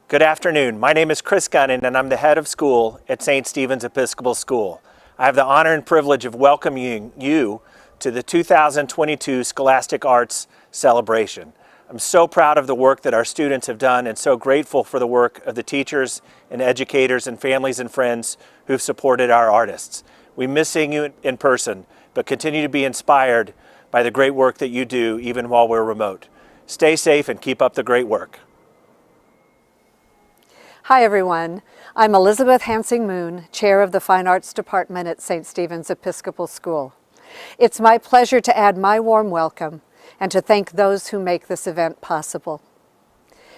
Good afternoon. My name is Chris Gunnan, and I'm the head of school at St. Stephen's Episcopal School. I have the honor and privilege of welcoming you to the 2022 Scholastic Arts celebration. I'm so proud of the work that our students have done and so grateful for the work of the teachers and educators and families and friends who've supported our artists. We miss seeing you in person, but continue to be inspired by the great work that you do even while we're remote. Stay safe and keep up the great work. Hi everyone, I'm Elizabeth Hansing Moon, Chair of the Fine Arts Department at St. Stephen's Episcopal School. It's my pleasure to add my warm welcome and to thank those who make this event possible.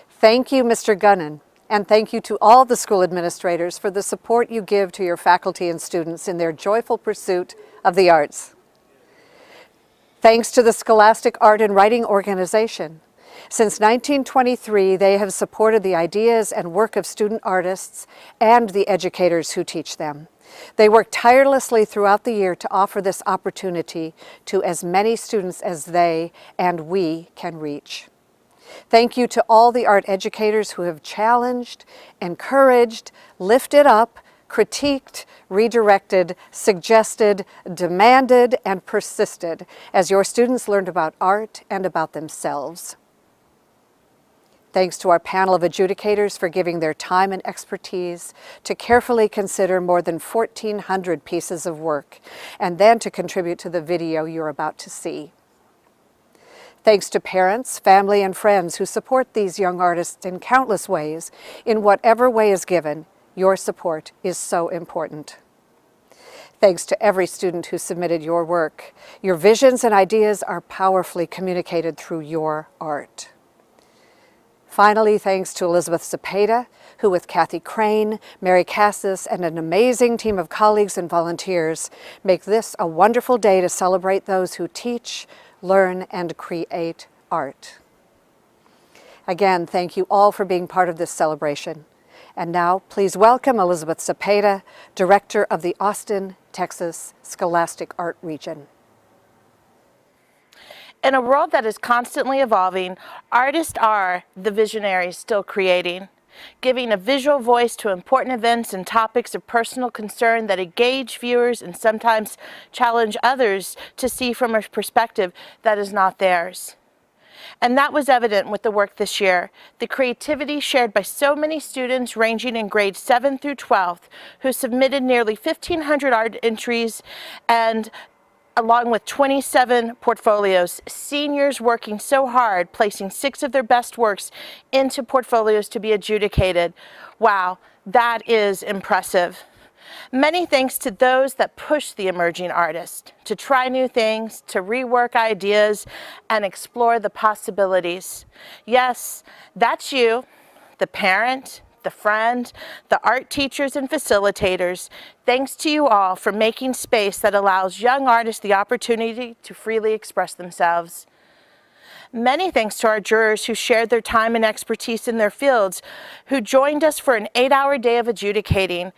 Thank you, Mr. Gunnan, and thank you to all the school administrators for the support you give to your faculty and students in their joyful pursuit of the arts. Thanks to the Scholastic Art and Writing Organization. Since 1923, they have supported the ideas and work of student artists and the educators who teach them. They work tirelessly throughout the year to offer this opportunity to as many students as they and we can reach. Thank you to all the art educators who have challenged, encouraged, lifted up, critiqued, redirected, suggested, demanded, and persisted as your students learned about art and about themselves. Thanks to our panel of adjudicators for giving their time and expertise to carefully consider more than 1,400 pieces of work and then to contribute to the video you're about to see. Thanks to parents, family, and friends who support these young artists in countless ways. In whatever way is given, your support is so important. Thanks to every student who submitted your work. Your visions and ideas are powerfully communicated through your art. Finally, thanks to Elizabeth Cepeda, who with Kathy Crane, Mary Cassis, and an amazing team of colleagues and volunteers make this a wonderful day to celebrate those who teach, learn, and create art. Again, thank you all for being part of this celebration. And now, please welcome Elizabeth Cepeda, Director of the Austin, Texas Scholastic Art Region. In a world that is constantly evolving, artists are the visionaries still creating, giving a visual voice to important events and topics of personal concern that engage viewers and sometimes challenge others to see from a perspective that is not theirs. And that was evident with the work this year. The creativity shared by so many students ranging in grades 7 through 12 who submitted nearly 1,500 art entries and along with 27 portfolios, seniors working so hard, placing 6 of their best works into portfolios to be adjudicated. Wow, that is impressive. Many thanks to those that push the emerging artist to try new things, to rework ideas, and explore the possibilities. Yes, that's you, the parent, the friend, the art teachers and facilitators. Thanks to you all for making space that allows young artists the opportunity to freely express themselves. Many thanks to our jurors who shared their time and expertise in their fields, who joined us for an 8-hour day of adjudicating.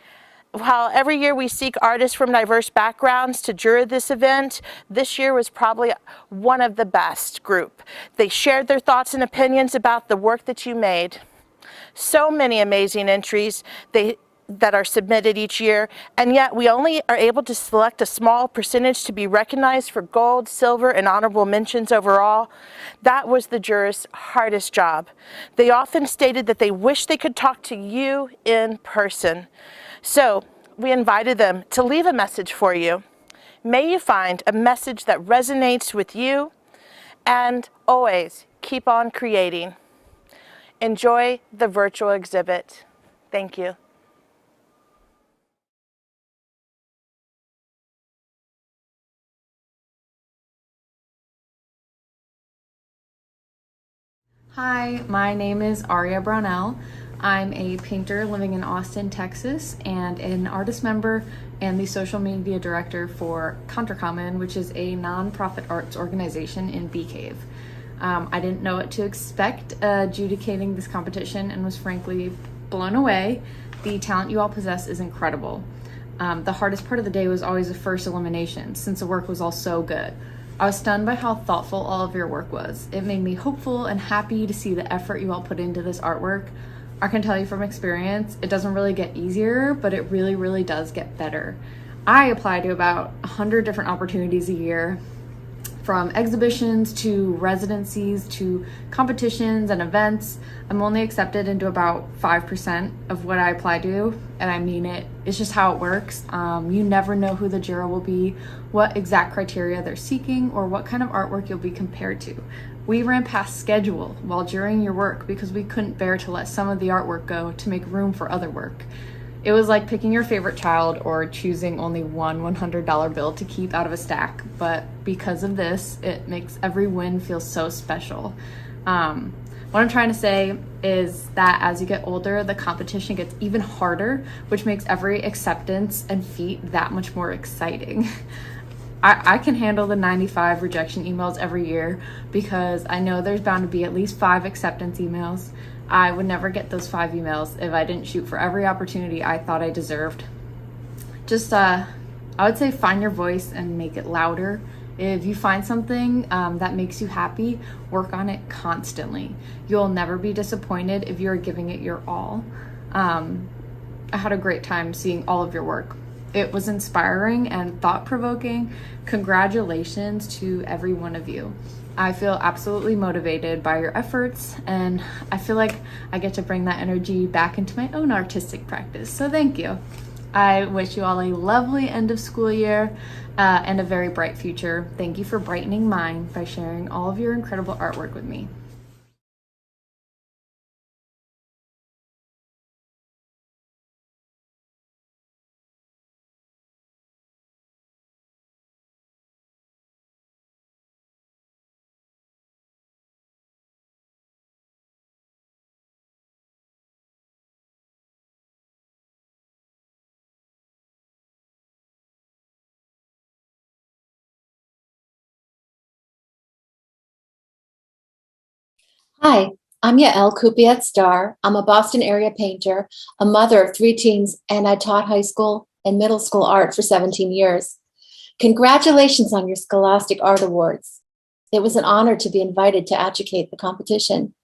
While every year we seek artists from diverse backgrounds to juror this event, this year was probably one of the best group. They shared their thoughts and opinions about the work that you made. So many amazing entries that are submitted each year, and yet we only are able to select a small percentage to be recognized for gold, silver, and honorable mentions overall. That was the jurors' hardest job. They often stated that they wish they could talk to you in person. So we invited them to leave a message for you. May you find a message that resonates with you, and always keep on creating. Enjoy the virtual exhibit. Thank you. Hi, my name is Arya Bronel. I'm a painter living in Austin, Texas, and an artist member and the social media director for ContraCommon, which is a nonprofit arts organization in Bee Cave. I didn't know what to expect adjudicating this competition and was frankly blown away. The talent you all possess is incredible. The hardest part of the day was always the first elimination, since the work was all so good. I was stunned by how thoughtful all of your work was. It made me hopeful and happy to see the effort you all put into this artwork. I can tell you from experience, it doesn't really get easier, but it really, really does get better. I apply to about 100 different opportunities a year, from exhibitions to residencies to competitions and events. I'm only accepted into about 5% of what I apply to, and I mean it. It's just how it works. You never know who the juror will be, what exact criteria they're seeking, or what kind of artwork you'll be compared to. We ran past schedule while jurying your work because we couldn't bear to let some of the artwork go to make room for other work. It was like picking your favorite child or choosing only one $100 bill to keep out of a stack. But because of this, it makes every win feel so special. What I'm trying to say is that as you get older, the competition gets even harder, which makes every acceptance and feat that much more exciting. I can handle the 95 rejection emails every year because I know there's bound to be at least 5 acceptance emails. I would never get those 5 emails if I didn't shoot for every opportunity I thought I deserved. Just, I would say find your voice and make it louder. If you find something that makes you happy, work on it constantly. You'll never be disappointed if you're giving it your all. I had a great time seeing all of your work. It was inspiring and thought-provoking. Congratulations to every one of you. I feel absolutely motivated by your efforts, and I feel like I get to bring that energy back into my own artistic practice. So thank you. I wish you all a lovely end of school year and a very bright future. Thank you for brightening mine by sharing all of your incredible artwork with me. Hi, I'm Yael Star. I'm a Boston area painter, a mother of 3 teens, and I taught high school and middle school art for 17 years. Congratulations on your Scholastic Art Awards. It was an honor to be invited to adjudicate the competition.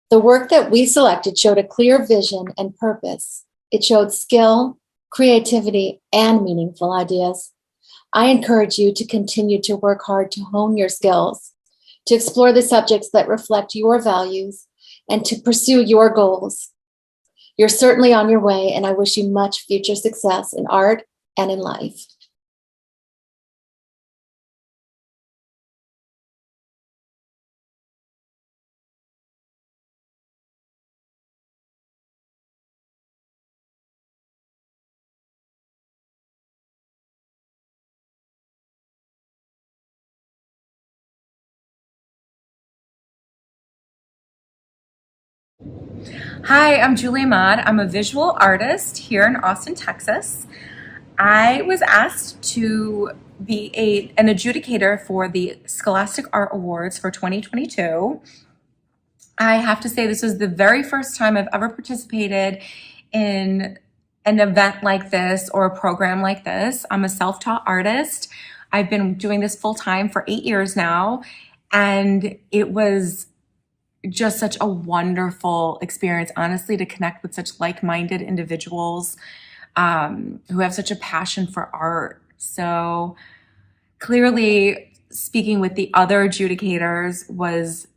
The work that we selected showed a clear vision and purpose. It showed skill, creativity, and meaningful ideas. I encourage you to continue to work hard to hone your skills, to explore the subjects that reflect your values, and to pursue your goals. You're certainly on your way, and I wish you much future success in art and in life. Hi, I'm Julie Ahmad. I'm a visual artist here in Austin, Texas. I was asked to be an adjudicator for the Scholastic Art Awards for 2022. I have to say this was the very first time I've ever participated in an event like this or a program like this. I'm a self-taught artist. I've been doing this full-time for 8 years now, and it was just such a wonderful experience, honestly, to connect with such like-minded individuals who have such a passion for art. So clearly, speaking with the other adjudicators was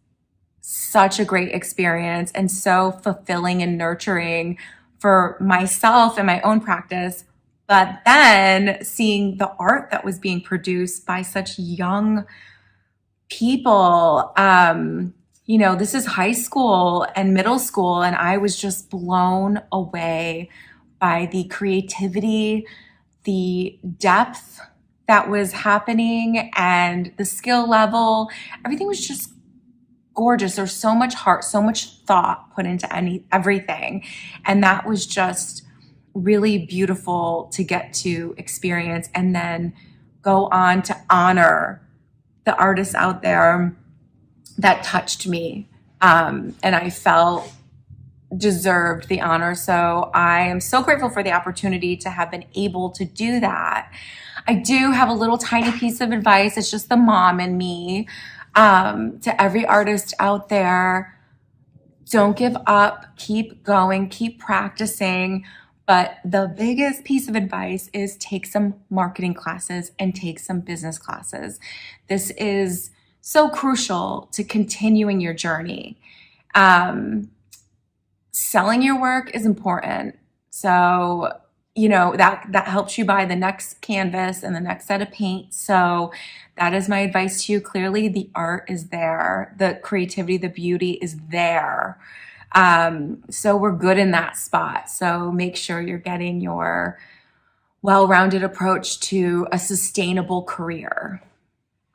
such a great experience and so fulfilling and nurturing for myself and my own practice. But then seeing the art that was being produced by such young people, this is high school and middle school, and I was just blown away by the creativity, the depth that was happening, and the skill level. Everything was just gorgeous. There's so much heart, so much thought put into everything. And that was just really beautiful to get to experience and then go on to honor the artists out there that touched me, and I felt deserved the honor. So I am so grateful for the opportunity to have been able to do that. I do have a little tiny piece of advice. It's just the mom in me, to every artist out there. don't give up, keep going, keep practicing. But the biggest piece of advice is take some marketing classes and take some business classes. This is so crucial to continuing your journey. Selling your work is important. So, that helps you buy the next canvas and the next set of paint. So that is my advice to you. Clearly, the art is there. The creativity, the beauty is there. So we're good in that spot. So make sure you're getting your well-rounded approach to a sustainable career.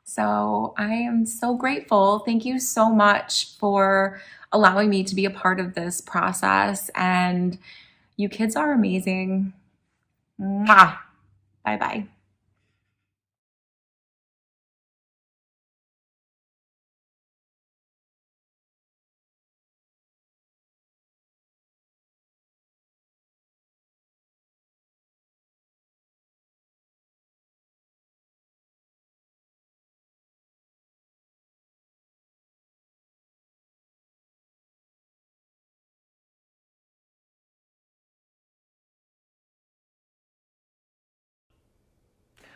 So I am so grateful. Thank you so much for allowing me to be a part of this process. And you kids are amazing. Mwah. Bye-bye.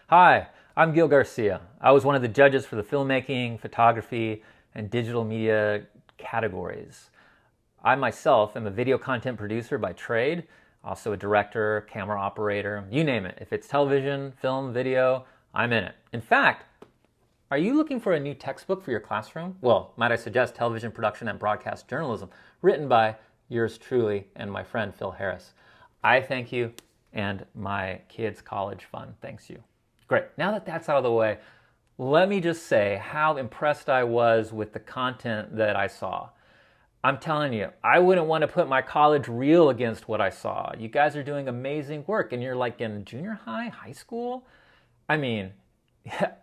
Hi, I'm Gil Garcia. I was one of the judges for the filmmaking, photography, and digital media categories. I myself am a video content producer by trade, also a director, camera operator, you name it. If it's television, film, video, I'm in it. In fact, are you looking for a new textbook for your classroom? Well, might I suggest Television Production and Broadcast Journalism, written by yours truly and my friend Phil Harris. I thank you, and my kids' college fund thanks you. Great, now that that's out of the way, let me just say how impressed I was with the content that I saw. I'm telling you, I wouldn't want to put my college reel against what I saw. You guys are doing amazing work, and you're like in junior high, high school. I mean,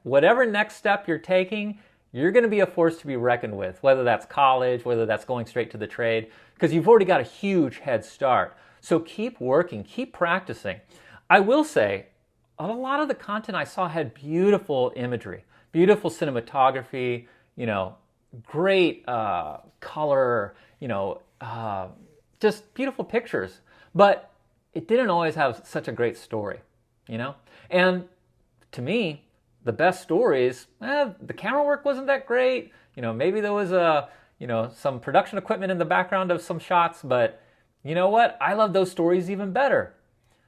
whatever next step you're taking, you're going to be a force to be reckoned with, whether that's college, whether that's going straight to the trade, because you've already got a huge head start. So keep working, keep practicing. I will say, a lot of the content I saw had beautiful imagery, beautiful cinematography, great color, just beautiful pictures. But it didn't always have such a great story, And to me, the best stories, the camera work wasn't that great. Maybe there was some production equipment in the background of some shots, but you know what? I love those stories even better.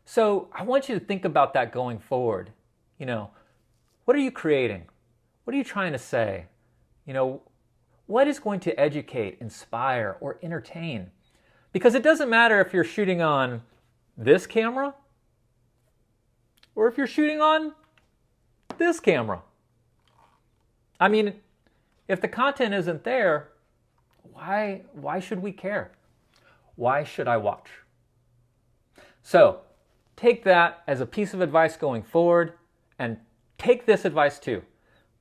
So I want you to think about that going forward. What are you creating? What are you trying to say? What is going to educate, inspire, or entertain? Because it doesn't matter if you're shooting on this camera or if you're shooting on this camera. I mean, if the content isn't there, why should we care? Why should I watch? So take that as a piece of advice going forward, and take this advice too.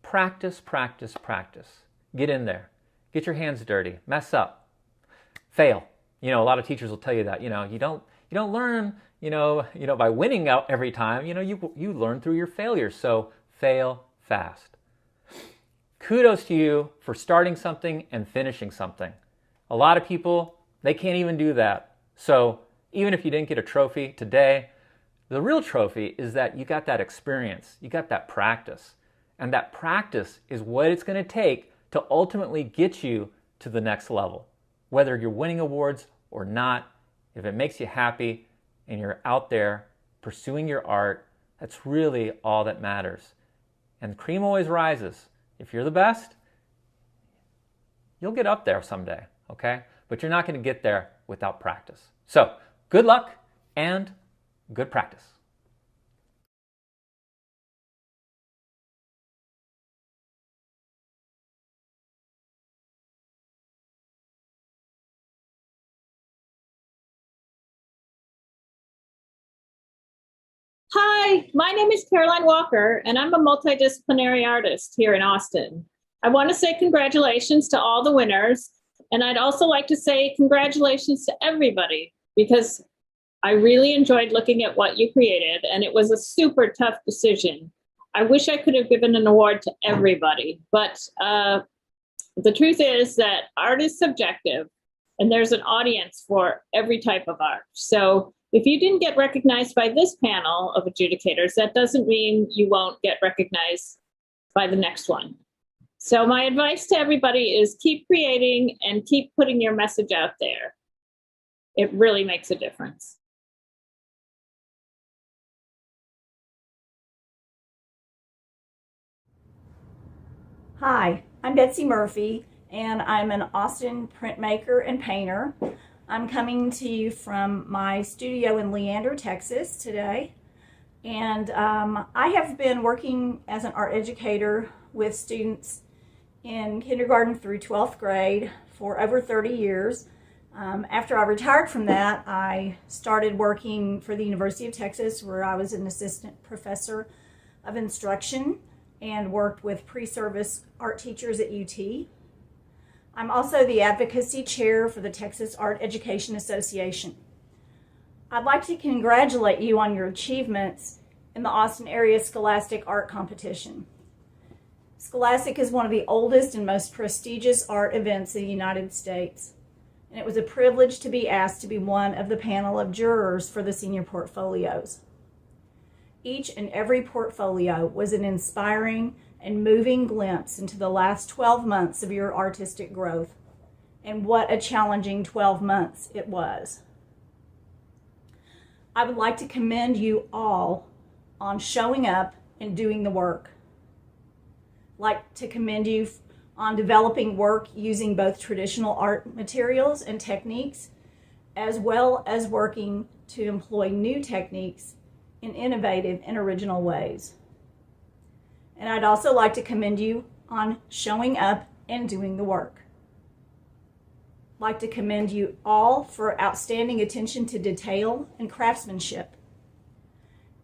Practice, practice, practice. Get in there. Get your hands dirty. Mess up. Fail. A lot of teachers will tell you that. You don't learn, by winning out every time. You learn through your failures. So fail fast. Kudos to you for starting something and finishing something. A lot of people, they can't even do that. So even if you didn't get a trophy today, the real trophy is that you got that experience, you got that practice. And that practice is what it's going to take to ultimately get you to the next level. Whether you're winning awards or not, if it makes you happy and you're out there pursuing your art, that's really all that matters. And the cream always rises. If you're the best, you'll get up there someday, okay? But you're not going to get there without practice. So good luck and good practice. Hi, my name is Caroline Walker, and I'm a multidisciplinary artist here in Austin. I want to say congratulations to all the winners, and I'd also like to say congratulations to everybody, because I really enjoyed looking at what you created, and it was a super tough decision. I wish I could have given an award to everybody, but the truth is that art is subjective, And there's an audience for every type of art. So if you didn't get recognized by this panel of adjudicators, that doesn't mean you won't get recognized by the next one. So my advice to everybody is keep creating and keep putting your message out there. It really makes a difference. Hi, I'm Betsy Murphy, and I'm an Austin printmaker and painter. I'm coming to you from my studio in Leander, Texas today. And I have been working as an art educator with students in kindergarten through 12th grade for over 30 years. After I retired from that, I started working for the University of Texas, where I was an assistant professor of instruction and worked with pre-service art teachers at UT. I'm also the advocacy chair for the Texas Art Education Association. I'd like to congratulate you on your achievements in the Austin area Scholastic Art Competition. Scholastic is one of the oldest and most prestigious art events in the United States, and it was a privilege to be asked to be one of the panel of jurors for the senior portfolios. Each and every portfolio was an inspiring and moving glimpse into the last 12 months of your artistic growth, and what a challenging 12 months it was. I would like to commend you all on showing up and doing the work. I'd like to commend you on developing work using both traditional art materials and techniques, as well as working to employ new techniques in innovative and original ways. And I'd also like to commend you on showing up and doing the work. I'd like to commend you all for outstanding attention to detail and craftsmanship.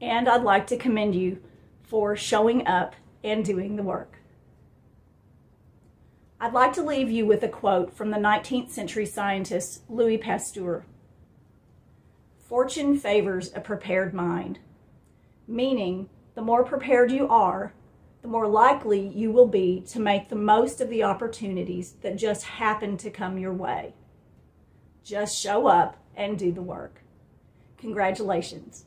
And I'd like to commend you for showing up and doing the work. I'd like to leave you with a quote from the 19th century scientist Louis Pasteur. "Fortune favors a prepared mind," meaning the more prepared you are, the more likely you will be to make the most of the opportunities that just happen to come your way. Just show up and do the work. Congratulations.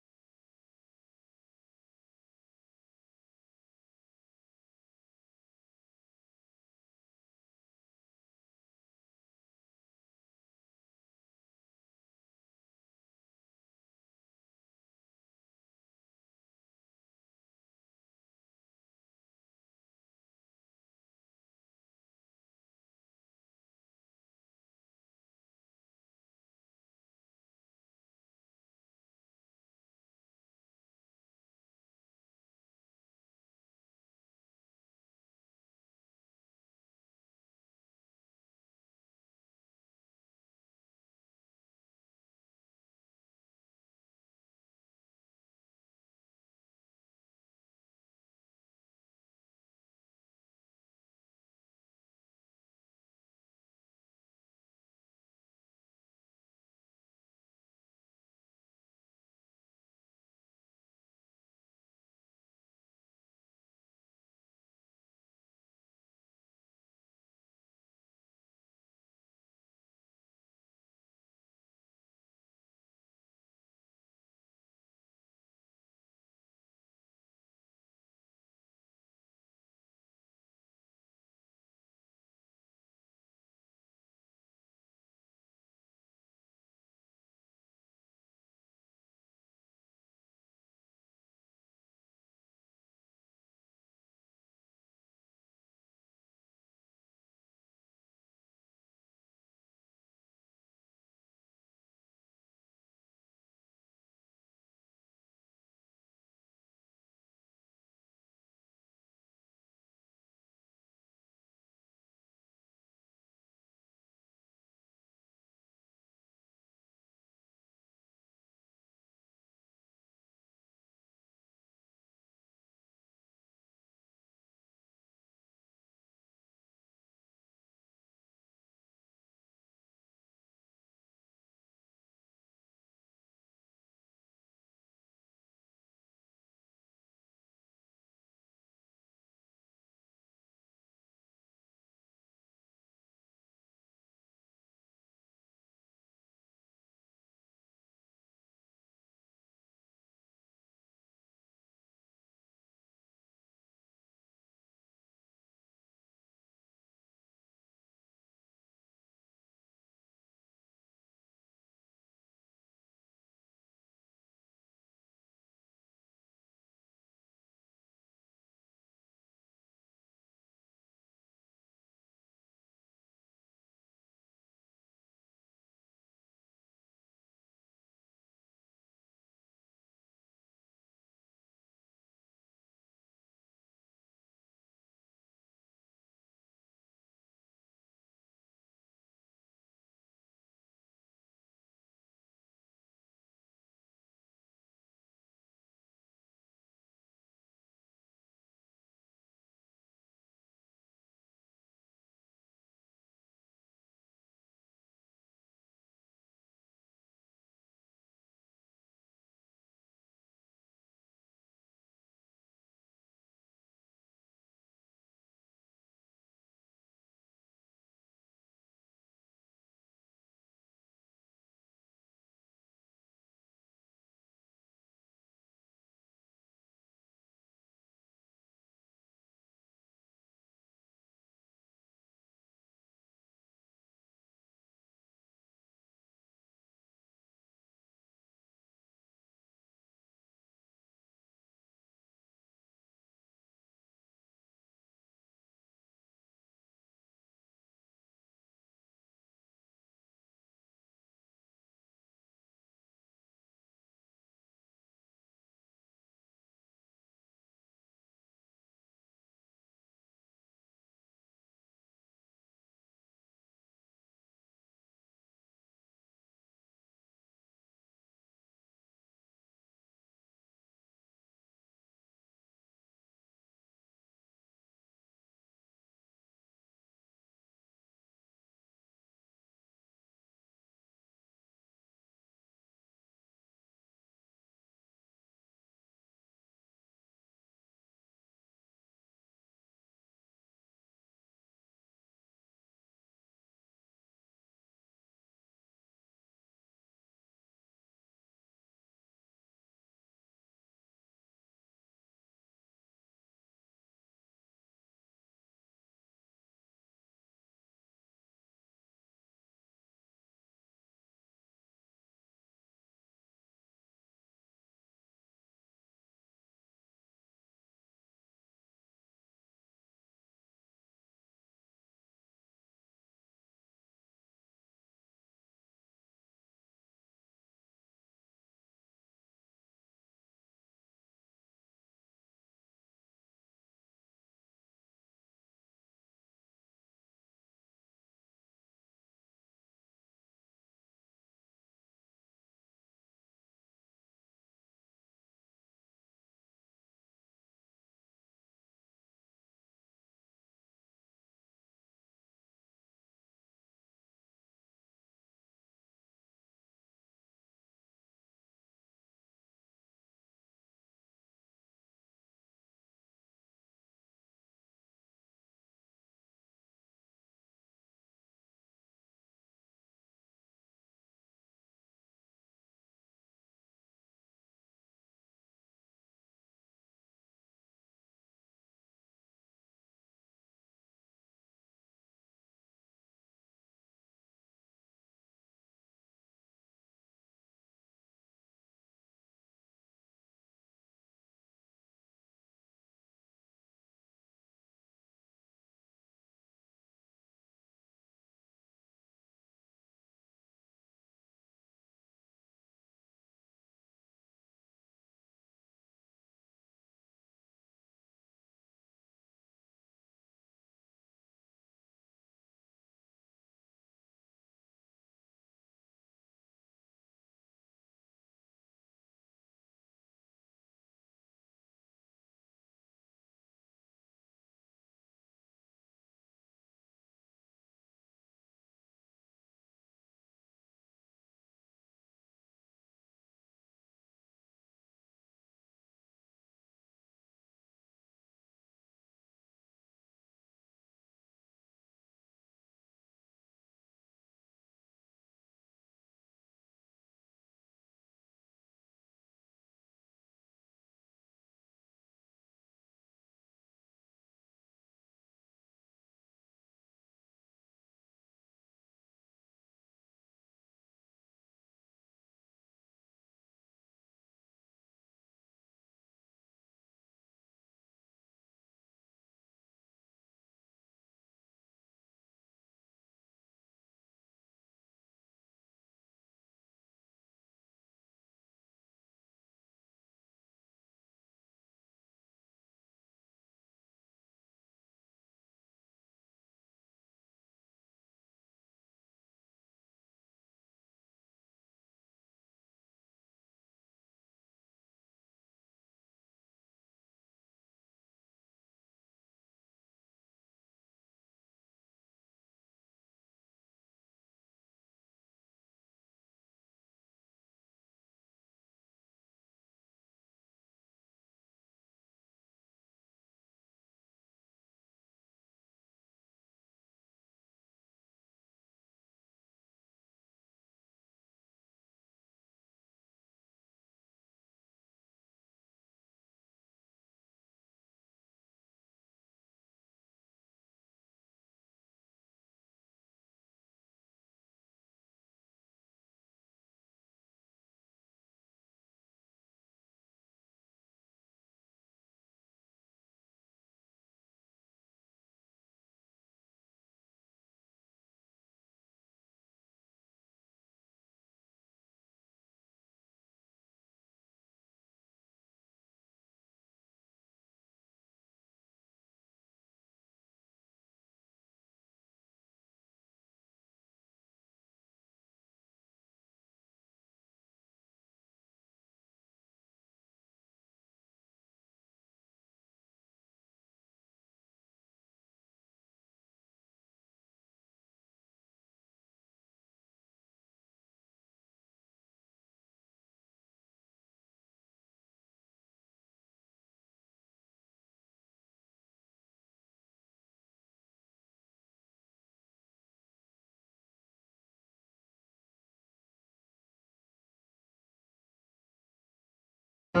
I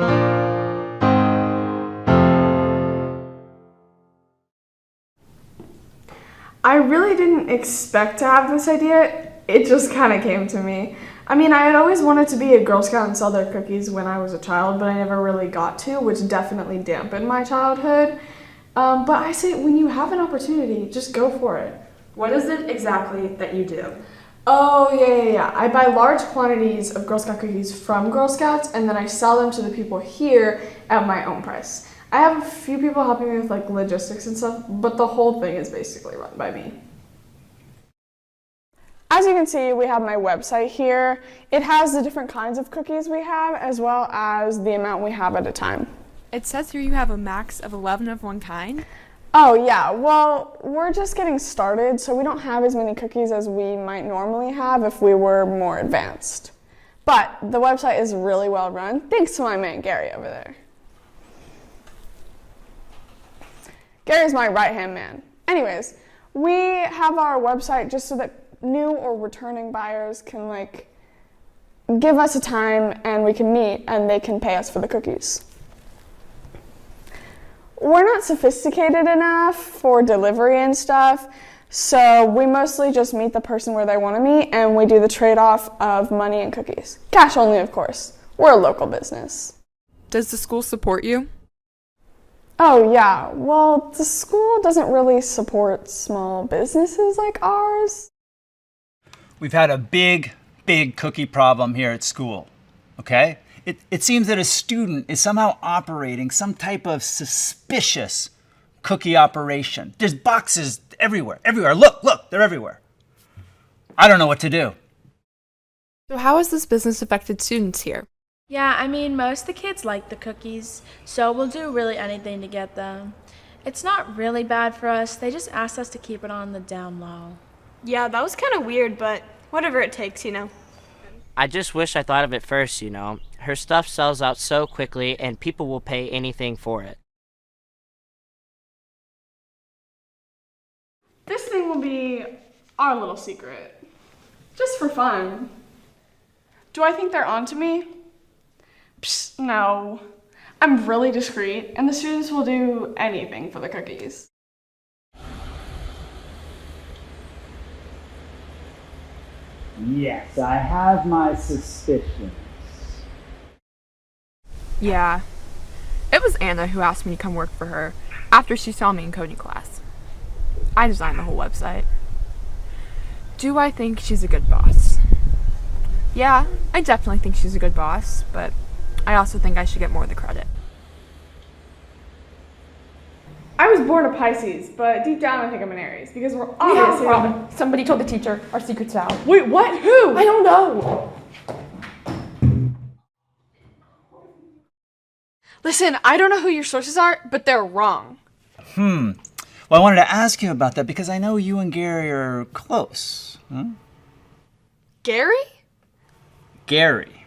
really didn't expect to have this idea. It just kind of came to me. I mean, I had always wanted to be a Girl Scout and sell their cookies when I was a child, but I never really got to, which definitely dampened my childhood. But I say, when you have an opportunity, just go for it. What is it exactly that you do? Oh, yeah. I buy large quantities of Girl Scout cookies from Girl Scouts, and then I sell them to the people here at my own price. I have a few people helping me with like logistics and stuff, but the whole thing is basically run by me. As you can see, we have my website here. It has the different kinds of cookies we have, as well as the amount we have at a time. It says here you have a max of 11 of one kind. Oh yeah, well, we're just getting started, so we don't have as many cookies as we might normally have if we were more advanced. But the website is really well run, thanks to my man Gary over there. Gary's my right-hand man. Anyways, we have our website just so that new or returning buyers can give us a time and we can meet and they can pay us for the cookies. We're not sophisticated enough for delivery and stuff, so we mostly just meet the person where they want to meet and we do the trade-off of money and cookies. Cash only, of course. We're a local business. Does the school support you? Oh yeah, well, the school doesn't really support small businesses like ours. We've had a big cookie problem here at school, okay? It seems that a student is somehow operating some type of suspicious cookie operation. There's boxes everywhere. Look, they're everywhere. I don't know what to do. So how has this business affected students here? Yeah, I mean, most of the kids like the cookies, so we'll do really anything to get them. It's not really bad for us. They just asked us to keep it on the down low. Yeah, that was kind of weird, but whatever it takes, you know. I just wish I thought of it first, you know. Her stuff sells out so quickly and people will pay anything for it. This thing will be our little secret. Just for fun. Do I think they're onto me? Psst, no. I'm really discreet, and the students will do anything for the cookies. Yes, I have my suspicions. Yeah. It was Anna who asked me to come work for her after she saw me in coding class. I designed the whole website. Do I think she's a good boss? Yeah, I definitely think she's a good boss, but I also think I should get more of the credit. I was born a Pisces, but deep down I think I'm an Aries because we're We have a obviously... problem. Somebody told the teacher our secret's out. Wait, what? Who? I don't know. Listen, I don't know who your sources are, but they're wrong. Well, I wanted to ask you about that because I know you and Gary are close. Huh? Gary? Gary.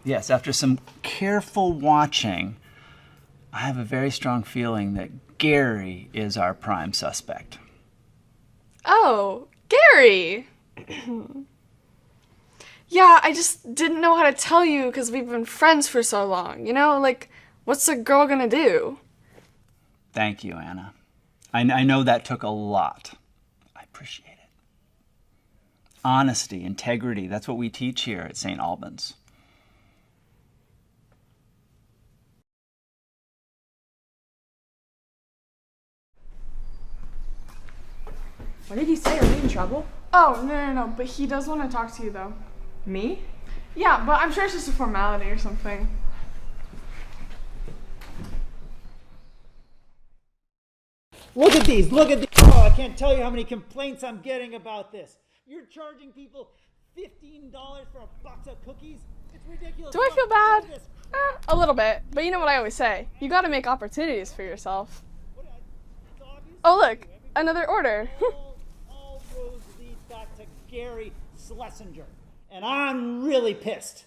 Yes, after some careful watching, I have a very strong feeling that Gary is our prime suspect. Oh, Gary! Yeah, I just didn't know how to tell you because we've been friends for so long, you know? What's a girl gonna do? Thank you, Anna. I know that took a lot. I appreciate it. Honesty, integrity, that's what we teach here at St. Albans. What did he say? Are we in trouble? Oh, no, but he does want to talk to you, though. Me? Yeah, but I'm sure it's just a formality or something. Look at these. Oh, I can't tell you how many complaints I'm getting about this. You're charging people $15 for a box of cookies? It's ridiculous. Do I feel bad? A little bit, but you know what I always say. You gotta make opportunities for yourself. Oh, look, another order. all roads lead back to Gary Schlesinger, and I'm really pissed.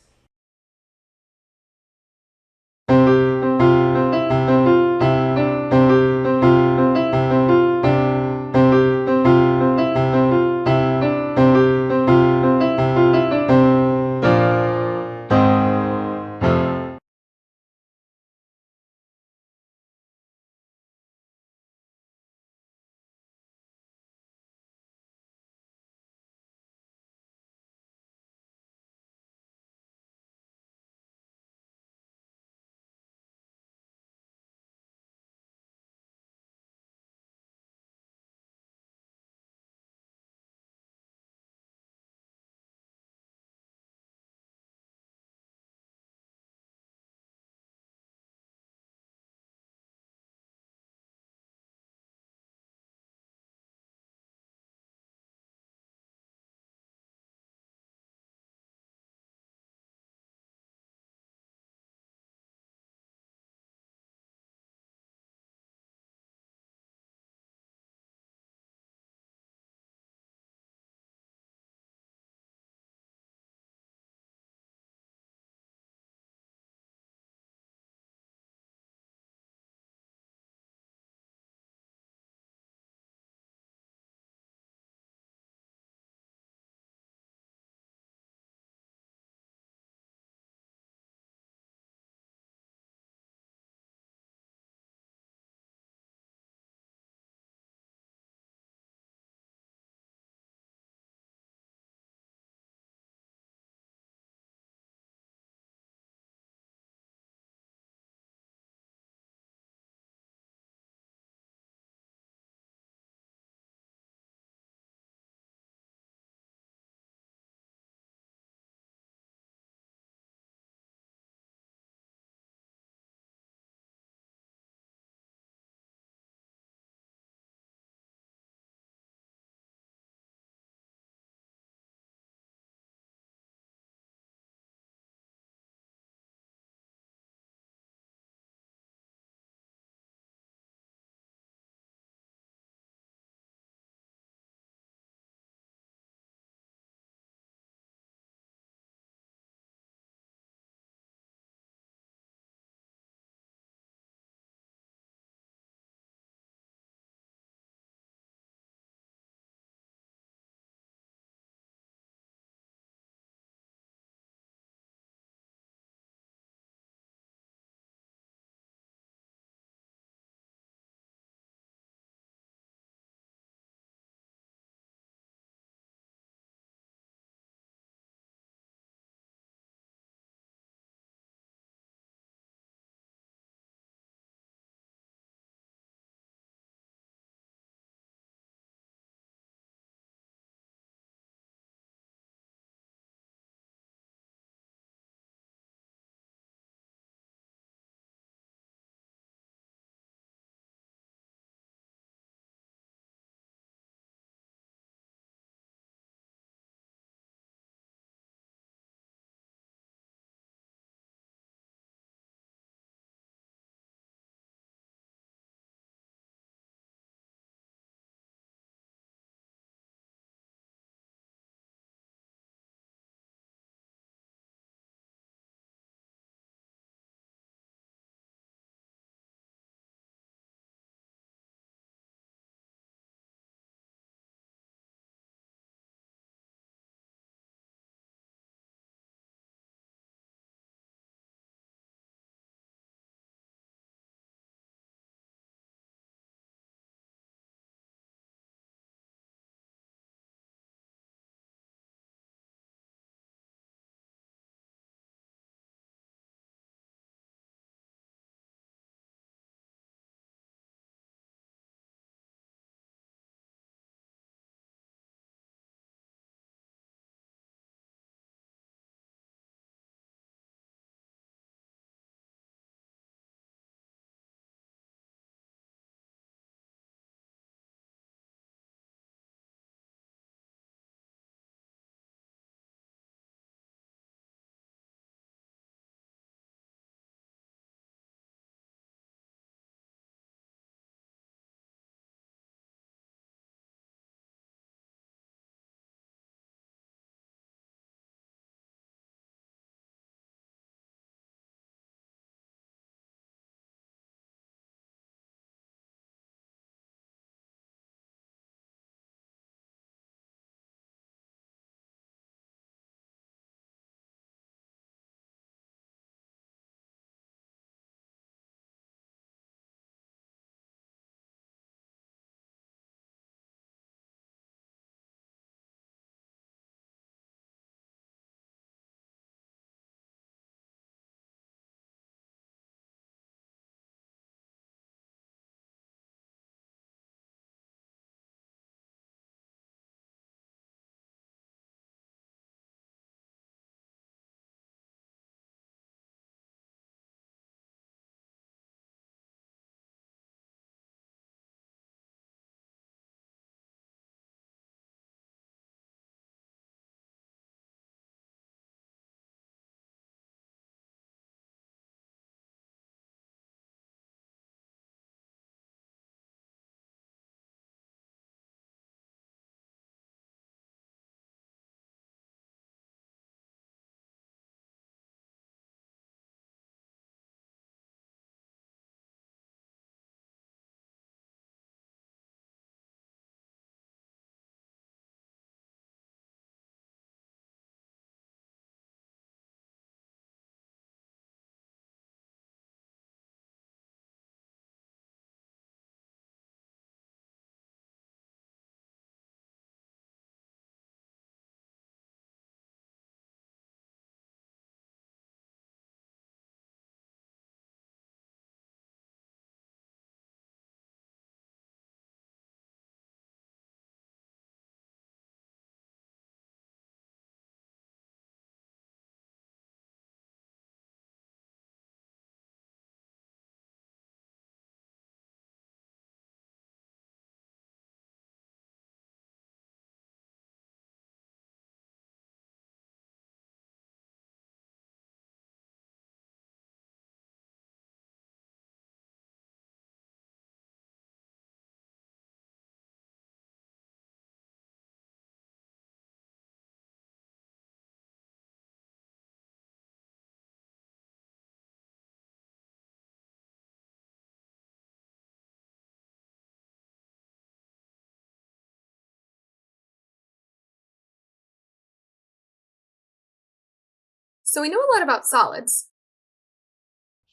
So we know a lot about solids.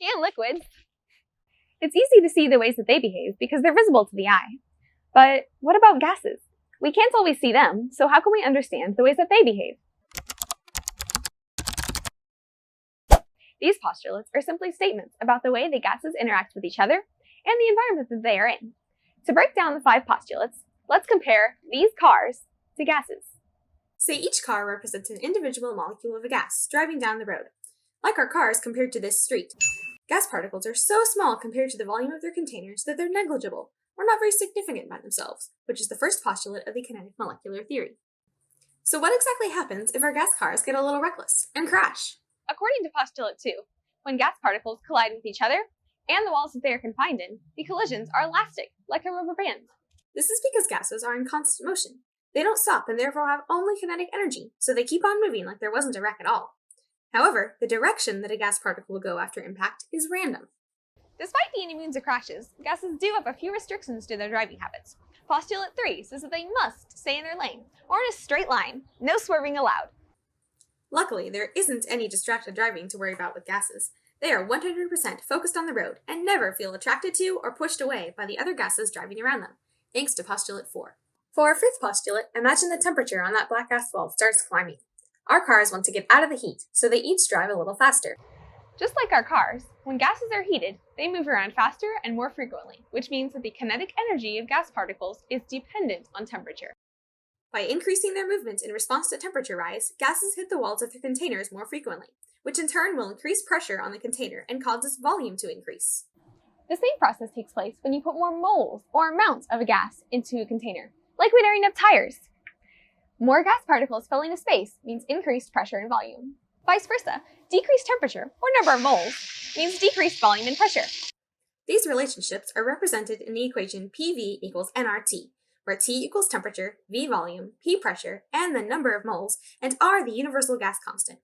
And liquids. It's easy to see the ways that they behave because they're visible to the eye. But what about gases? We can't always see them, so how can we understand the ways that they behave? These postulates are simply statements about the way the gases interact with each other and the environment that they are in. To break down the 5 postulates, let's compare these cars to gases. Say each car represents an individual molecule of a gas driving down the road. Like our cars compared to this street, gas particles are so small compared to the volume of their containers that they're negligible, or not very significant by themselves, which is the first postulate of the kinetic molecular theory. So what exactly happens if our gas cars get a little reckless and crash? According to postulate 2, when gas particles collide with each other and the walls that they are confined in, the collisions are elastic, like a rubber band. This is because gases are in constant motion. They don't stop and therefore have only kinetic energy, so they keep on moving like there wasn't a wreck at all. However, the direction that a gas particle will go after impact is random. Despite being immune to crashes, gases do have a few restrictions to their driving habits. Postulate 3 says that they must stay in their lane, or in a straight line, no swerving allowed. Luckily, there isn't any distracted driving to worry about with gases. They are 100% focused on the road and never feel attracted to or pushed away by the other gases driving around them, thanks to postulate 4. For our 5th postulate, imagine the temperature on that black asphalt starts climbing. Our cars want to get out of the heat, so they each drive a little faster. Just like our cars, when gases are heated, they move around faster and more frequently, which means that the kinetic energy of gas particles is dependent on temperature. By increasing their movement in response to temperature rise, gases hit the walls of their containers more frequently, which in turn will increase pressure on the container and causes volume to increase. The same process takes place when you put more moles or amounts of a gas into a container, like when airing up tires. More gas particles filling a space means increased pressure and volume. Vice versa, decreased temperature, or number of moles, means decreased volume and pressure. These relationships are represented in the equation PV equals nRT, where T equals temperature, V volume, P pressure, and the number of moles, and R the universal gas constant.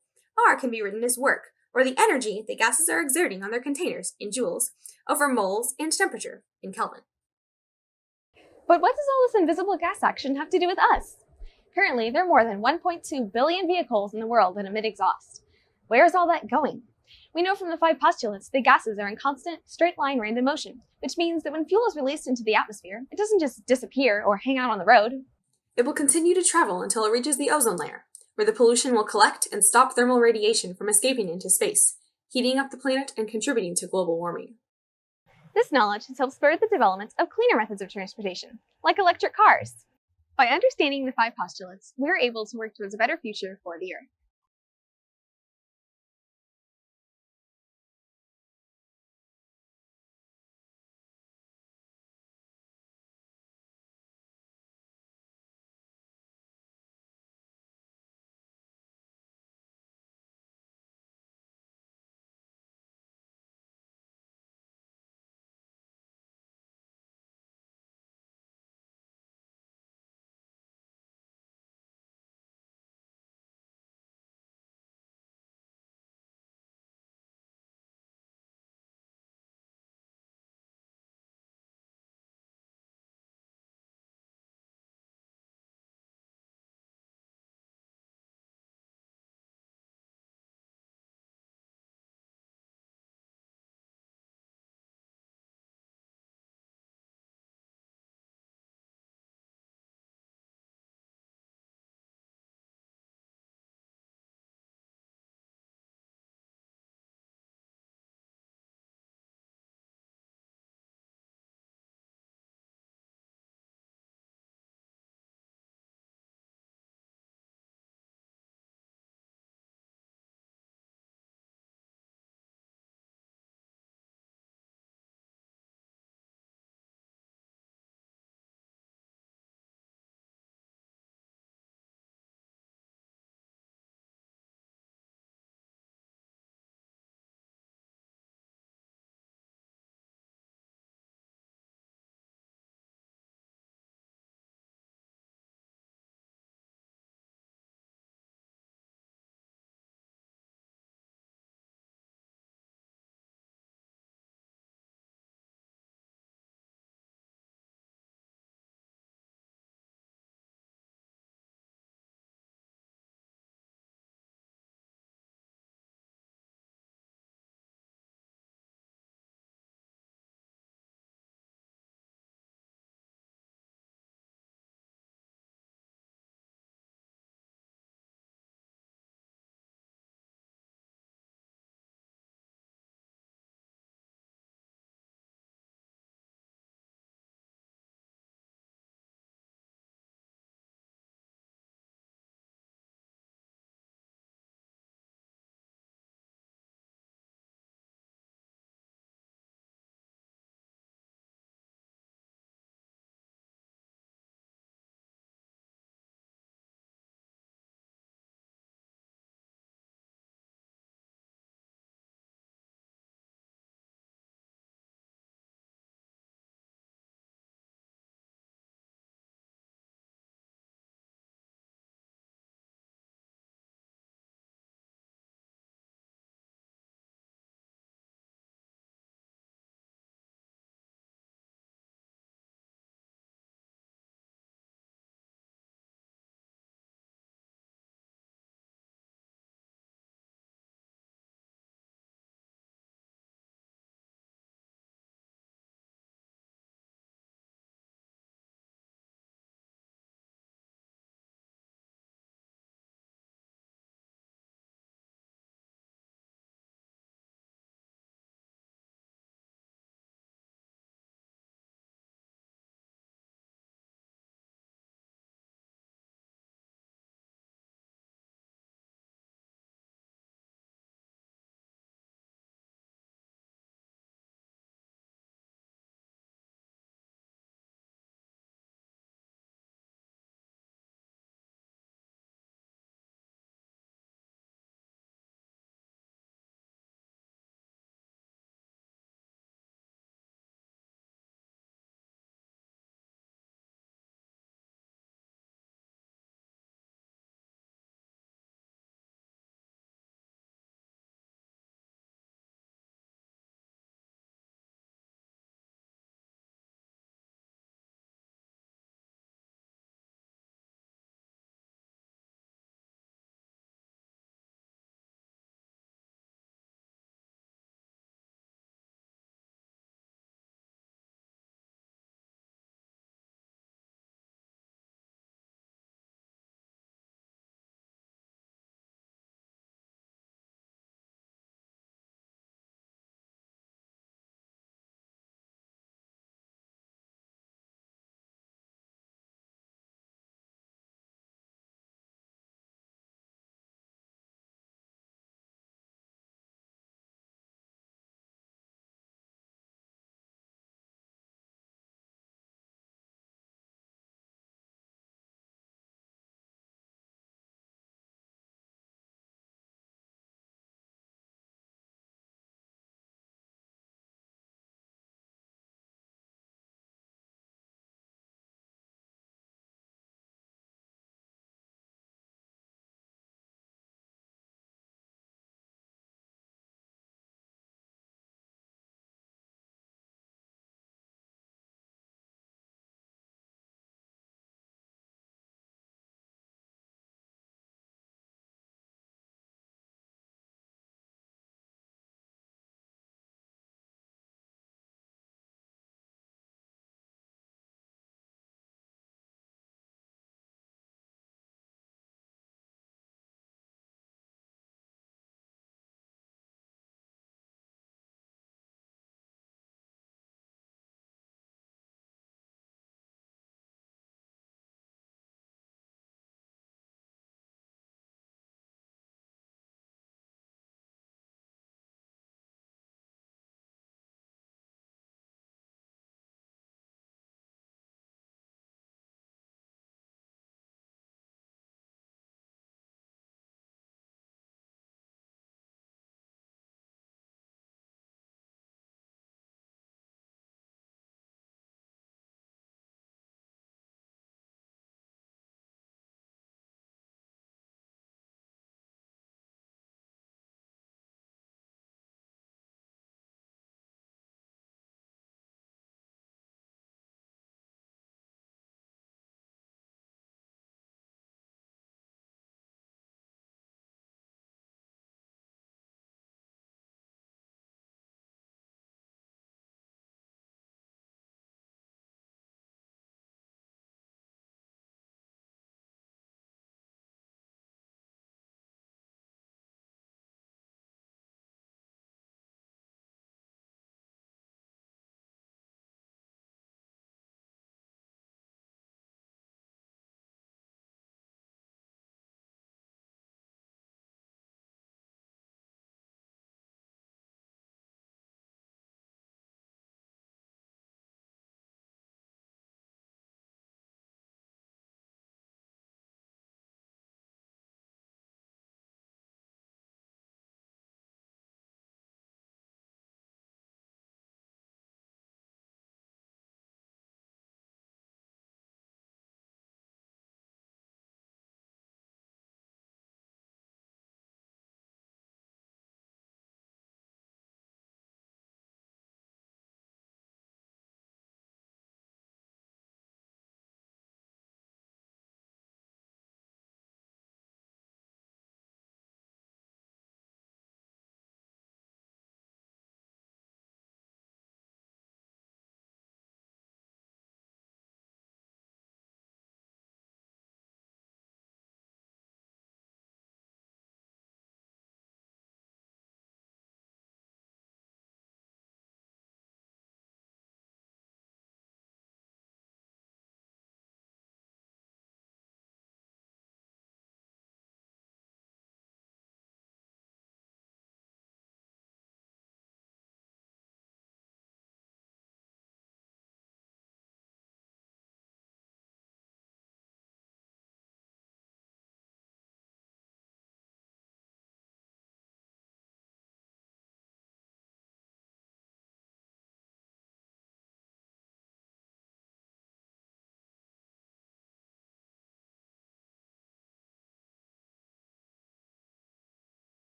R can be written as work, or the energy the gases are exerting on their containers, in joules, over moles and temperature, in Kelvin. But what does all this invisible gas action have to do with us? Currently, there are more than 1.2 billion vehicles in the world that emit exhaust. Where is all that going? We know from the 5 postulates that gases are in constant, straight-line random motion, which means that when fuel is released into the atmosphere, it doesn't just disappear or hang out on the road. It will continue to travel until it reaches the ozone layer, where the pollution will collect and stop thermal radiation from escaping into space, heating up the planet and contributing to global warming. This knowledge has helped spur the development of cleaner methods of transportation, like electric cars. By understanding the 5 postulates, we are able to work towards a better future for the Earth.